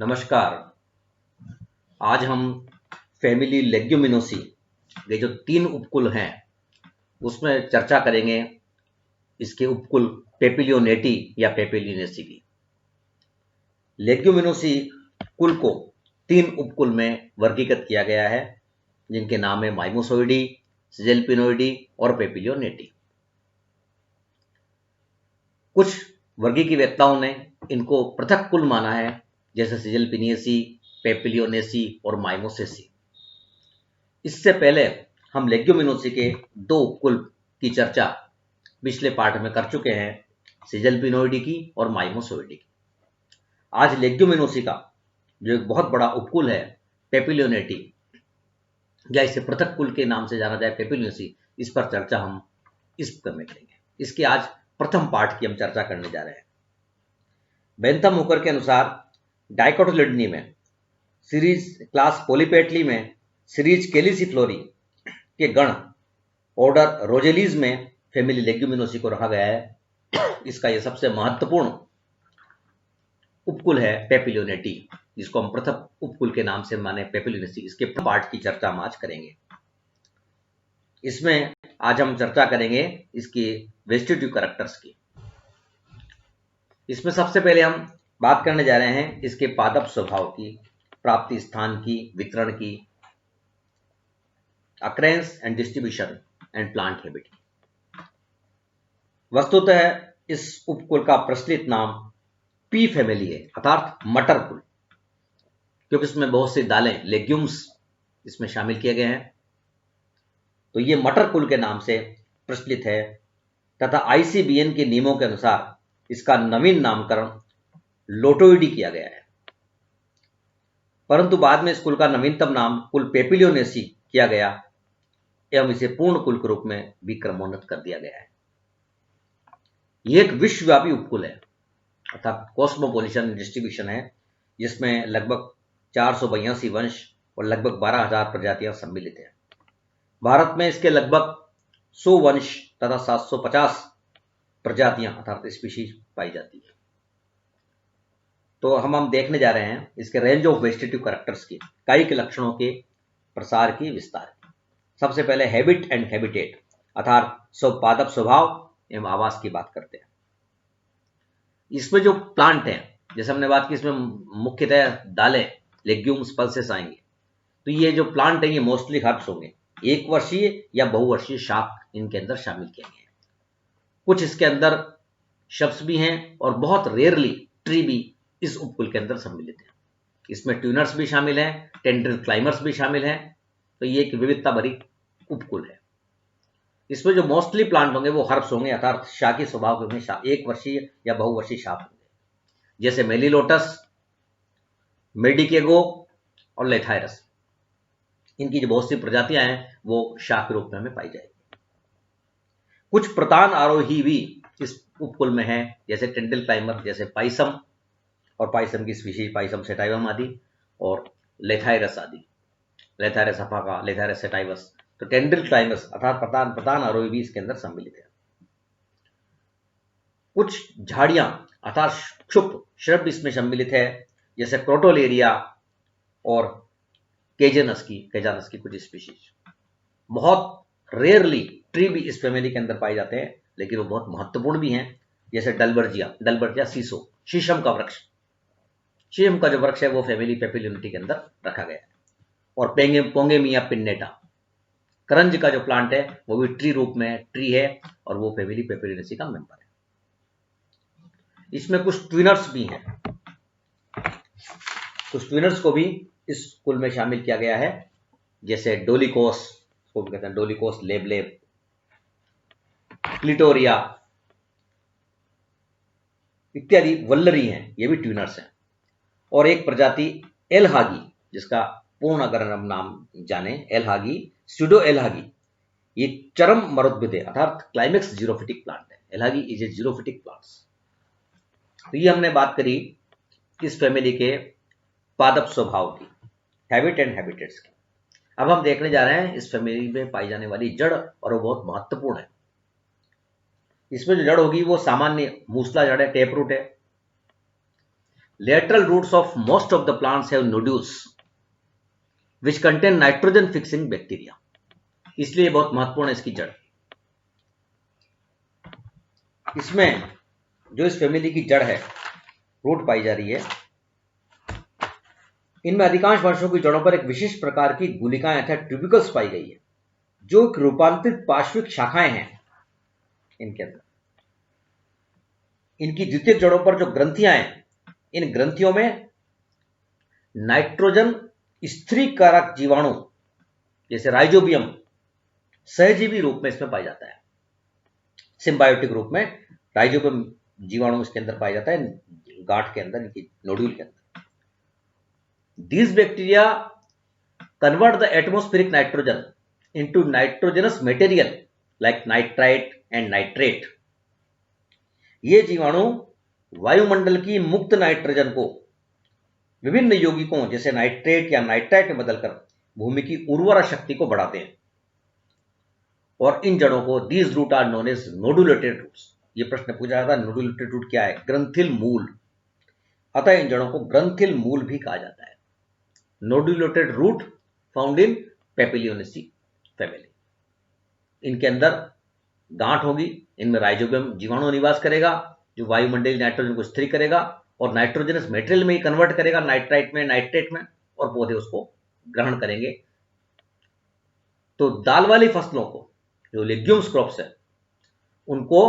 नमस्कार। आज हम फैमिली लेग्यूमिनोसी के जो 3 उपकुल हैं उसमें चर्चा करेंगे। इसके उपकुल पेपिलियोनेटी या पेपिलियोनेसी की। लेग्यूमिनोसी कुल को 3 उपकुल में वर्गीकृत किया गया है, जिनके नाम है माइमोसोइडी, सिजेल्पिनोइडी और पेपिलियोनेटी। कुछ वर्गीकर्ताओं ने इनको पृथक कुल माना है, जैसे सिजेल्पिनिएसी, पेपिलियोनेसी और माइमोसेसी। इससे पहले हम लेग्यूमिनोसी के 2 उपकुल की चर्चा पिछले पाठ में कर चुके हैं, सिजेल्पिनोइडी की और माइमोसोइडी की। आज लेग्यूमिनोसी का जो एक बहुत बड़ा उपकुल है पेपिलियोनेटी, या इसे पृथक कुल के नाम से जाना जाए पेपिलियोनेसी, इस पर चर्चा हम इस क्रम में करेंगे। इसके आज प्रथम पाठ की हम चर्चा करने जा रहे हैं। बेंथम हुकर के अनुसार डाइकोटिलिडनी में, सीरीज क्लास पोलिपेटली में, सीरीज केलिसिफ्लोरी के गण ऑर्डर रोजेलीज में फैमिली लेग्यूमिनोसी को रखा गया है। इसका यह सबसे महत्वपूर्ण उपकुल है पेपिलियोनेटी, जिसको हम प्रथम उपकुल के नाम से माने पेपिलियोनेसी। इसके पाठ की चर्चा हम आज करेंगे। इसमें आज हम चर्चा करेंगे इसके वेस्टिटिव कैरेक्टर्स की। इसमें सबसे पहले हम बात करने जा रहे हैं इसके पादप स्वभाव की, प्राप्ति स्थान की, वितरण की, occurrence and distribution and plant habit की। वस्तुतः इस उपकुल का प्रचलित नाम पी फैमिली है, अर्थात मटर कुल, क्योंकि इसमें बहुत सी दालें, लेग्यूम्स इसमें शामिल किए गए हैं, तो ये मटर कुल के नाम से प्रचलित है। तथा आईसीबीएन के नियमों के अनुसार इसका नवीन नामकरण लोटोइडी किया गया है, परंतु बाद में इस कुल का नवीनतम नाम कुल पेपिलियोनेसी किया गया एवं इसे पूर्ण कुल के रूप में भी क्रमोन्नत कर दिया गया है। यह एक विश्वव्यापी उपकुल है, अर्थात कॉस्मोपोलिटन डिस्ट्रीब्यूशन है, जिसमें लगभग 482 वंश और लगभग 12,000 प्रजातियां सम्मिलित हैं। भारत में इसके लगभग 100 वंश तथा 750 प्रजातियां अर्थात स्पीशीज पाई जाती है। तो हम देखने जा रहे हैं इसके रेंज ऑफ वेस्टिटिव कैरेक्टर्स की, कई के लक्षणों के प्रसार की, विस्तार की। सबसे पहले हैबिट एंड हैबिटेट अर्थात पादप स्वभाव एवं आवास की बात करते हैं। इसमें जो प्लांट है, जैसे हमने बात की, इसमें मुख्यतः दालें, लेग्यूम्स, पल्सेस आएंगे। तो ये जो प्लांट है ये मोस्टली हर्ब्स होंगे, एक वर्षीय या बहुवर्षीय शाक इनके अंदर शामिल किए गए हैं। कुछ इसके अंदर शब्द भी हैं और बहुत रेयरली ट्री भी इस उपकुल के अंदर सम्मिलित है। इसमें ट्यूनर्स भी शामिल हैं, टेंड्रिल क्लाइमर्स भी शामिल हैं। तो ये एक विविधता भरी उपकुल है। इसमें जो मोस्टली प्लांट होंगे वो हर्ब्स होंगे, अर्थात शाकी स्वभाव के होंगे, एक वर्षीय या बहुवर्षीय शाक होंगे, जैसे मेलीलोटस, मेडिकेगो और लेथायरस। इनकी जो बहुत सी प्रजातियां हैं वो शाक के रूप में हमें पाई जाएगी। कुछ प्रतान आरोही भी इस उपकुल में है, जैसे टेंड्रिल क्लाइमर, जैसे पाइसम और पाइसम की स्पीशीज पाइसम सेटाइवम आदि, और लेथायरस आदि, लेथायरस अफाका, लेथायरस सेटाइवस। तो टेंड्रिल क्लाइमर्स अर्थात प्रतान आरोही भी इसके अंदर सम्मिलित है। कुछ झाड़ियां अर्थात क्षुप श्रब इसमें सम्मिलित है, जैसे क्रोटोलेरिया और केजानस की कुछ स्पीशीज। बहुत रेयरली ट्री भी इस फैमिली के अंदर पाए जाते हैं, लेकिन वो बहुत महत्वपूर्ण भी हैं, जैसे डलबर्जिया सीसो, शीशम का वृक्ष। शीशम का जो वृक्ष है वो फैमिली पेपिलियोनेटी के अंदर रखा गया है। और पोंगेमिया पिन्नेटा, करंज का जो प्लांट है वो भी ट्री रूप में ट्री है और वो फैमिली पेपिलियोनेसी का मेंबर है। इसमें कुछ ट्विनर्स भी हैं, कुछ ट्विनर्स को भी इस कुल में शामिल किया गया है, जैसे डोलिकोस को कहते हैं, डोलिकोस लेबलेब, क्लिटोरिया इत्यादि वल्लरी हैं, ये भी ट्विनर्स हैं। और एक प्रजाति एलहागी, जिसका पूर्ण अगर हम नाम जाने, एलहागी, स्यूडो एलहागी, ये चरम मरुद्भिद अर्थात क्लाइमेक्स जीरोफिटिक प्लांट है। एलहागी इज ए जीरोफिटिक प्लांट्स। तो ये हमने बात करी इस फैमिली के पादप स्वभाव की, हैबिट एंड हैबिटेट्स की। अब हम देखने जा रहे हैं इस फैमिली में पाई जाने वाली जड़, और वो बहुत महत्वपूर्ण है। इसमें जो जड़ होगी वो सामान्य मूसला जड़ है, टेप रूट है। lateral roots of most of the plants have nodules which contain nitrogen fixing bacteria. इसलिए बहुत महत्वपूर्ण है इसकी जड़। इसमें जो इस फैमिली की जड़ है, रूट पाई जा रही है, इनमें अधिकांश वर्षों की जड़ों पर एक विशेष प्रकार की गुलिकाएं अर्थात ट्यूबिकल्स पाई गई है, जो रूपांतरित पार्श्विक शाखाएं हैं इनके अंदर। इनकी द्वितीयक जड़ों पर जो ग्रंथियां हैं, इन ग्रंथियों में नाइट्रोजन स्थिरीकारक जीवाणु जैसे राइजोबियम सहजीवी रूप में इसमें पाया जाता है। सिम्बायोटिक रूप में राइजोबियम जीवाणु इसके अंदर पाया जाता है, गांठ के अंदर, इनकी नोड्यूल के अंदर। These bacteria convert the atmospheric nitrogen into nitrogenous material like nitrite and nitrate. ये जीवाणु वायुमंडल की मुक्त नाइट्रोजन को विभिन्न यौगिकों जैसे नाइट्रेट या नाइट्राइट में बदलकर भूमि की उर्वरा शक्ति को बढ़ाते हैं। और इन जड़ों को these root are known as nodulated roots. ये प्रश्न पूछा जाता है, नोडुलेटेड रूट क्या है? ग्रंथिल मूल। अतः इन जड़ों को ग्रंथिल मूल भी कहा जाता है। नोडुलेटेड रूट फाउंड इन पेपिलियोनेसी फैमिली। इनके अंदर गांठ होगी, इनमें राइजोबियम जीवाणु निवास करेगा जो वायुमंडलीय नाइट्रोजन को स्थिर करेगा और नाइट्रोजनस मटेरियल में ही कन्वर्ट करेगा, नाइट्राइट में, नाइट्रेट में, और पौधे उसको ग्रहण करेंगे। तो दाल वाली फसलों को, जो लेग्यूम्स क्रॉप्स है, उनको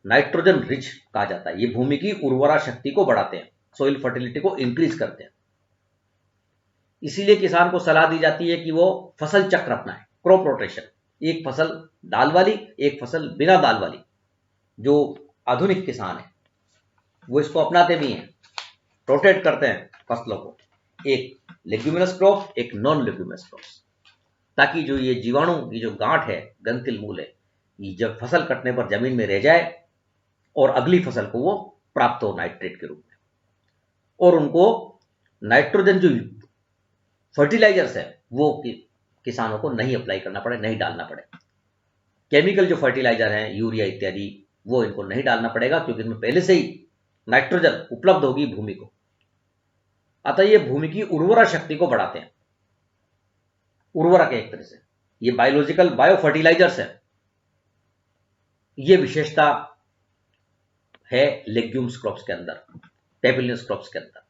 नाइट्रोजन रिच कहा जाता है। ये भूमि की उर्वरा शक्ति को बढ़ाते हैं, सोइल फर्टिलिटी को इंक्रीज करते हैं। इसीलिए किसान को सलाह दी जाती है कि वो फसल चक्र अपनाए, क्रॉप रोटेशन। एक फसल दाल वाली, एक फसल बिना दाल वाली। जो आधुनिक किसान है वो इसको अपनाते भी हैं, रोटेट करते हैं फसलों को, एक लेग्यूमिनस क्रॉप, एक नॉन लेग्यूमिनस क्रॉप, ताकि जो ये जीवाणु की जो गांठ है, ग्रंथिल मूल है, ये जब फसल कटने पर जमीन में रह जाए और अगली फसल को वो प्राप्त हो नाइट्रेट के रूप में। और उनको नाइट्रोजन जो फर्टिलाइजर्स है वो किसानों को नहीं अप्लाई करना पड़े, नहीं डालना पड़े। केमिकल जो फर्टिलाइजर हैं, यूरिया इत्यादि, वो इनको नहीं डालना पड़ेगा, क्योंकि इनमें पहले से ही नाइट्रोजन उपलब्ध होगी भूमि को। अतः ये भूमि की उर्वरा शक्ति को बढ़ाते हैं, उर्वरक एक तरह से। ये बायोलॉजिकल बायो फर्टिलाइजर्स है। ये विशेषता है लेग्यूम्स क्रॉप्स के अंदर, पेपिलियस क्रॉप्स के अंदर।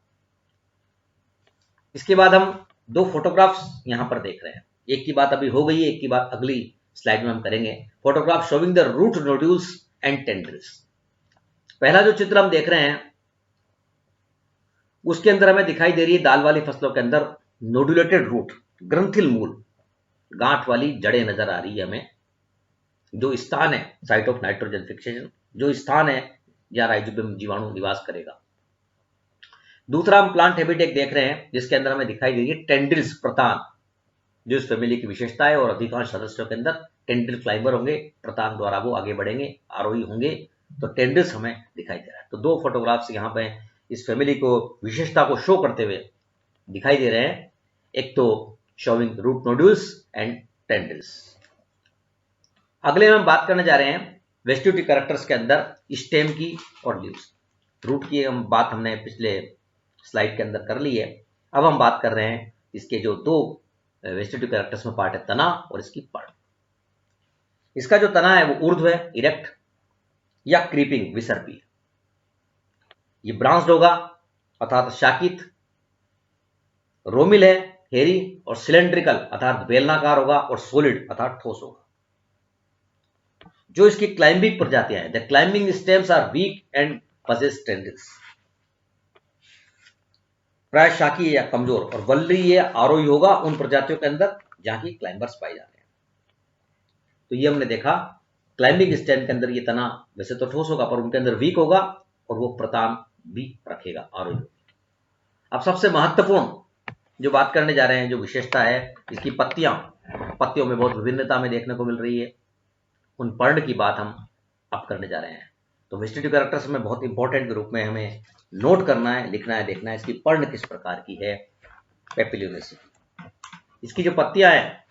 इसके बाद हम दो फोटोग्राफ्स यहां पर देख रहे हैं। एक की बात अभी हो गई है, एक की बात अगली स्लाइड में हम करेंगे। Photograph showing the root nodules and tendrils. पहला जो चित्र हम देख रहे हैं उसके अंदर हमें दिखाई दे रही है दाल वाली फसलों के अंदर नोडुलेटेड रूट, ग्रंथिल मूल, गांठ वाली जड़ें नजर आ रही है हमें। जो स्थान है साइट ऑफ नाइट्रोजन फिक्सेशन, जो स्थान है जहां राइजोबियम जीवाणु निवास करेगा। दूसरा हम प्लांट हैबिटेट देख रहे हैं जिसके अंदर हमें दिखाई दे रही है टेंड्रिल्स, प्रतान, जो इस फैमिली की विशेषता है। और अधिकांश सदस्यों के अंदर टेंड्रिल क्लाइंबर होंगे, प्रतान द्वारा वो आगे बढ़ेंगे, आरोही होंगे। तो टेंड्रिल्स हमें दिखाई दे रहा है। तो दो फोटोग्राफ्स यहाँ पे इस फैमिली को, विशेषता को शो करते हुए दिखाई दे रहे हैं। एक तो showing root nodules and tendrils. अगले हम बात करने जा रहे हैं वेस्टिब्यूलरी कैरेक्टर्स के अंदर स्टेम की और लीव्स। रूट की हम बात हमने पिछले स्लाइड के अंदर कर ली है। अब हम बात कर रहे हैं इसके जो दो वेस्टिब्यूलरी कैरेक्टर्स में पार्ट है, तना और इसकी पर्ण। इसका जो तना है वो ऊर्ध्व है, इरेक्ट, या क्रीपिंग, विसर्पी। ये ब्रांच्ड होगा अर्थात शाकित, रोमिल है, हेरी, और सिलेंड्रिकल अर्थात बेलनाकार होगा, और सॉलिड अर्थात ठोस होगा। जो इसकी क्लाइंबिंग प्रजातियां हैं, the climbing stems are weak and possess tendrils. प्राय शाकी या कमजोर, और वल्ली या आरोही होगा उन प्रजातियों के अंदर जहां की क्लाइंबर्स पाए जाते हैं। तो ये हमने देखा क्लाइंबिंग स्टेम के अंदर ये तना वैसे तो ठोस होगा पर उनके अंदर वीक होगा, और वो प्रतान भी रखेगा, आरोही। अब सबसे महत्वपूर्ण जो बात करने जा रहे हैं, जो विशेषता है इसकी पत्तियां, पत्तियों में बहुत विभिन्नता हमें देखने को मिल रही है। उन पर्ण की बात हम अब करने जा रहे हैं। तो वेस्टिब्यूलरी कैरेक्टर्स में बहुत इंपॉर्टेंट के रूप में हमें नोट करना है, लिखना है, देखना है इसकी पर्ण किस प्रकार की है पेपिलियोनेसी। इसकी जो पत्तियां हैं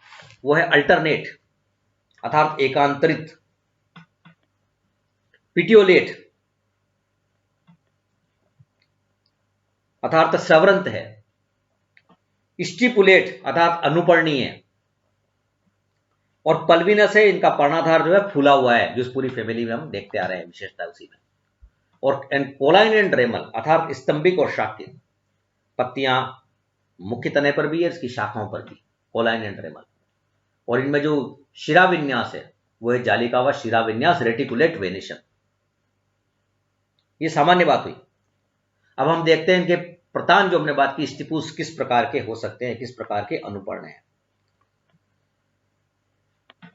वो है अल्टरनेट अर्थात एकांतरित, पिटियोलेट, अर्थात सवरंत है। स्टिपुलेट अर्थात अनुपर्णीय, और पल्विनस है, इनका पर्णाधार जो है फूला हुआ है, जो इस पूरी फैमिली में हम देखते आ रहे हैं, विशेषता उसी में। और कोलाइन एंड रेमल अर्थात स्तंभिक और शाखित, पत्तियां मुख्य तने पर भी है, इसकी शाखाओं पर भी, कोलाइन एंड रेमल। और इनमें जो शिराविन्यास है वो है जालिका व शिराविन्यास, रेटिकुलेट वेनेशन। ये सामान्य बात हुई। अब हम देखते हैं इनके प्रतान, जो हमने बात की, स्टिपुस किस प्रकार के हो सकते हैं, किस प्रकार के अनुपर्ण हैं।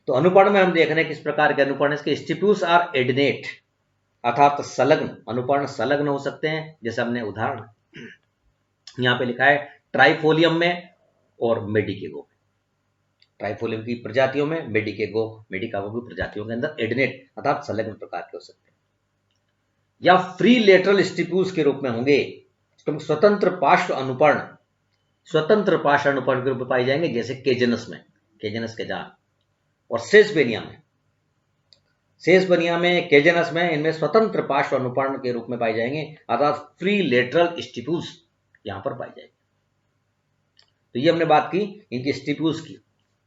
तो अनुपर्ण में हम देख रहे हैं किस प्रकार के अनुपर्ण। इसके स्टिपुस आर एडिनेट अर्थात संलग्न, अनुपर्ण संलग्न हो सकते हैं। जैसे हमने उदाहरण यहां पे लिखा है ट्राइफोलियम में और मेडिकेगो में। ट्राइफोलियम की प्रजातियों में, मेडिकेगो मेडिकागो की प्रजातियों के अंदर एडिनेट अर्थात संलग्न प्रकार के हो सकते हैं। या फ्री लेटरल स्टिपुस के रूप में होंगे, तो स्वतंत्र पार्श्व अनुपर्ण, स्वतंत्र पार्श्व अनुपर्ण के रूप में पाए जाएंगे, जैसे केजनस में, केजनस के जान, और सेसबेनिया में, सेसबेनिया में, केजनस में, इनमें स्वतंत्र पार्श्व अनुपर्ण के रूप में पाए जाएंगे, अर्थात फ्री लेटरल स्टिपुस यहां पर पाए जाएंगे। तो ये हमने बात की इनकी स्टिपुस की।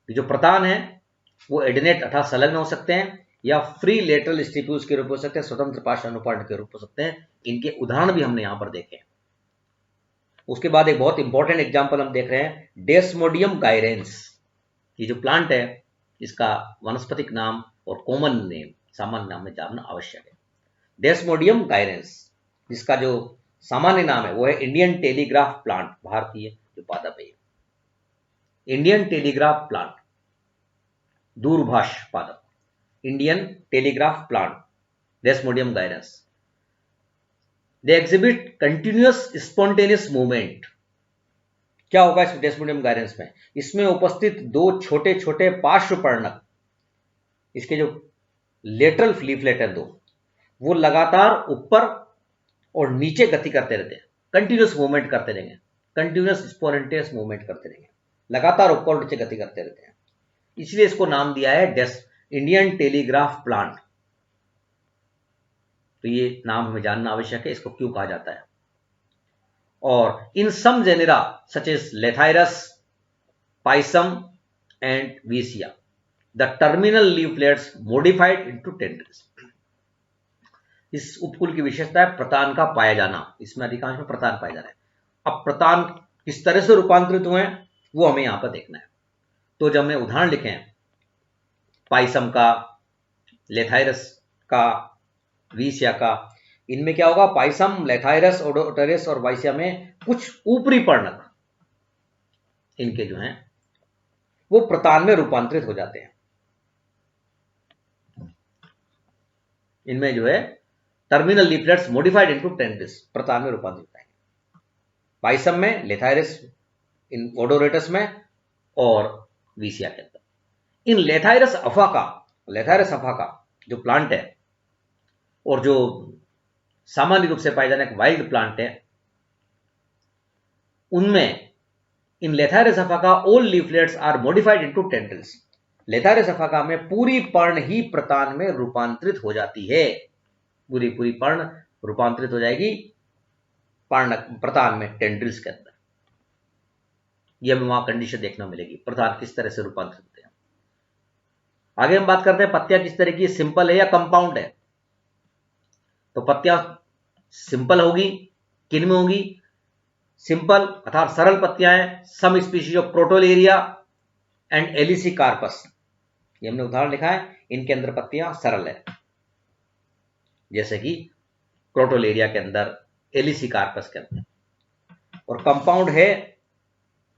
जो प्रतान है वो एडिनेट अर्थात संलग्न हो सकते हैं, या फ्री लेटरल स्टिपुस के रूप हो सकते हैं, स्वतंत्र पार्श्व अनुपर्ण के रूप हो सकते हैं। इनके उदाहरण भी हमने यहां पर देखे। उसके बाद एक बहुत इंपॉर्टेंट एग्जांपल हम देख रहे हैं, डेस्मोडियम गायरेंस। ये जो प्लांट है इसका वनस्पतिक नाम और कॉमन नेम, सामान्य नाम में जानना आवश्यक है। डेस्मोडियम गायरेंस, जिसका जो सामान्य नाम है वो है इंडियन टेलीग्राफ प्लांट, भारतीय जो पादप है, इंडियन टेलीग्राफ प्लांट, दूरभाष पादप, Indian telegraph plant, Desmodium gyrans. They exhibit continuous spontaneous movement. क्या होगा इस डेस्मोडियम गायरेंस में? इसमें उपस्थित दो छोटे छोटे पार्श्व पर्णक, इसके जो लेटरल लीफलेट है दो, वो लगातार ऊपर और नीचे गति करते रहते हैं, कंटिन्यूअस मूवमेंट करते रहेंगे, कंटिन्यूअस स्पॉन्टेनियस मूवमेंट करते रहेंगे, लगातार ऊपर और नीचे गति करते रहते हैं। इसलिए इसको नाम दिया है इंडियन टेलीग्राफ प्लांट। तो ये नाम हमें जानना आवश्यक है, इसको क्यों कहा जाता है। और in some genera such as Lathyrus, Pisum and Vicia, the terminal leaflets modified into tendrils. इस उपकुल की विशेषता है प्रतान का पाया जाना, इसमें अधिकांश में प्रतान पाया जा रहा है। अब प्रतान किस तरह से रूपांतरित हुए हैं वो हमें यहां पर देखना है। तो जब हमने उदाहरण लिखे हैं पाइसम का, लेथाइरस का, वीसिया का, इनमें क्या होगा, पाइसम, लेथाइरस, ओडोटेरिस और वाइसिया में कुछ ऊपरी पर्णक इनके जो हैं वो प्रतान में रूपांतरित हो जाते हैं। इनमें जो है terminal leaflets modified into tendrils, प्रतान में रूपांतरित होता है। पाइसम में, लेथाइरस, इन ओडोरेटस में और वीसिया के अंदर। इन लेथाइरस अफा का जो प्लांट है और जो सामान्य रूप से पाए जाने एक वाइल्ड प्लांट है, उनमें इन लेथाइरस अफा का all leaflets are modified into tendrils. Lathyrus aphaca का में पूरी पर्ण ही प्रतान में रूपांतरित हो जाती है, पूरी पर्ण रूपांतरित हो जाएगी प्रतान में, टेंड्रिल्स के अंदर। यह हमें वहां कंडीशन देखना मिलेगी, प्रतान किस तरह से रूपांतरित होते हैं। आगे हम बात करते हैं पत्तियां किस तरह की, सिंपल है या कंपाउंड है। तो पत्तियां सिंपल होगी, किन में होगी, सिंपल अर्थात सरल पत्तियां हैं, some species of protoleria and Elaeocarpus. ये हमने उदाहरण लिखा है, इनके अंदर पत्तियां सरल है, जैसे कि प्रोटोलेरिया के अंदर, एलिसी कार्पस के अंदर। और कंपाउंड है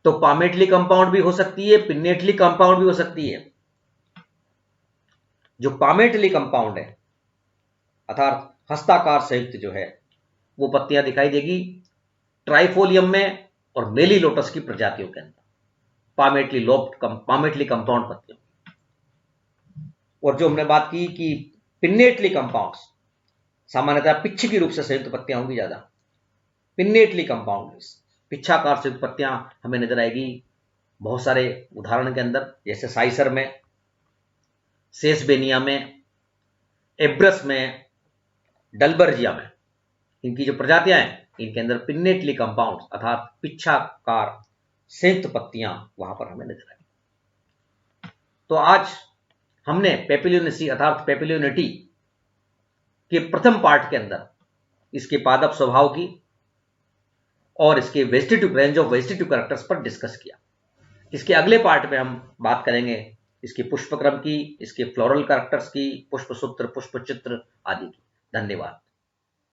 तो पामेटली कंपाउंड भी हो सकती है, पिन्नेटली कंपाउंड भी हो सकती है। जो पामेटली कंपाउंड है अर्थात हस्ताकार संयुक्त जो है, वो पत्तियां दिखाई देगी ट्राइफोलियम में और मेलीलोटस की प्रजातियों के अंदर, पामेटली कंपाउंड पत्तियों। और जो हमने बात की कि पिन्नेटली कंपाउंड्स, सामान्यतः पिच्छी रूप से संयुक्त पत्तियां होंगी ज्यादा। पिन्नेटली कंपाउंड, पिच्छाकार संयुक्त पत्तियां हमें नजर आएगी बहुत सारे उदाहरण के अंदर, जैसे साइसर में, सेसबेनिया में, एब्रस में, डलबर्जिया में। इनकी जो प्रजातियां हैं इनके अंदर पिन्नेटली कंपाउंड अर्थात पिच्छाकार संयुक्त पत्तियां वहां पर हमें नजर आई। तो आज हमने पेपिलियोनेसी अर्थात पेपिलियोनेटी के प्रथम पार्ट के अंदर इसके पादप स्वभाव की और इसके vegetative range of vegetative characters पर डिस्कस किया। इसके अगले पार्ट में हम बात करेंगे इसके पुष्पक्रम की, इसके फ्लोरल कैरेक्टर्स की, पुष्पसूत्र, पुष्पचित्र आदि की। धन्यवाद।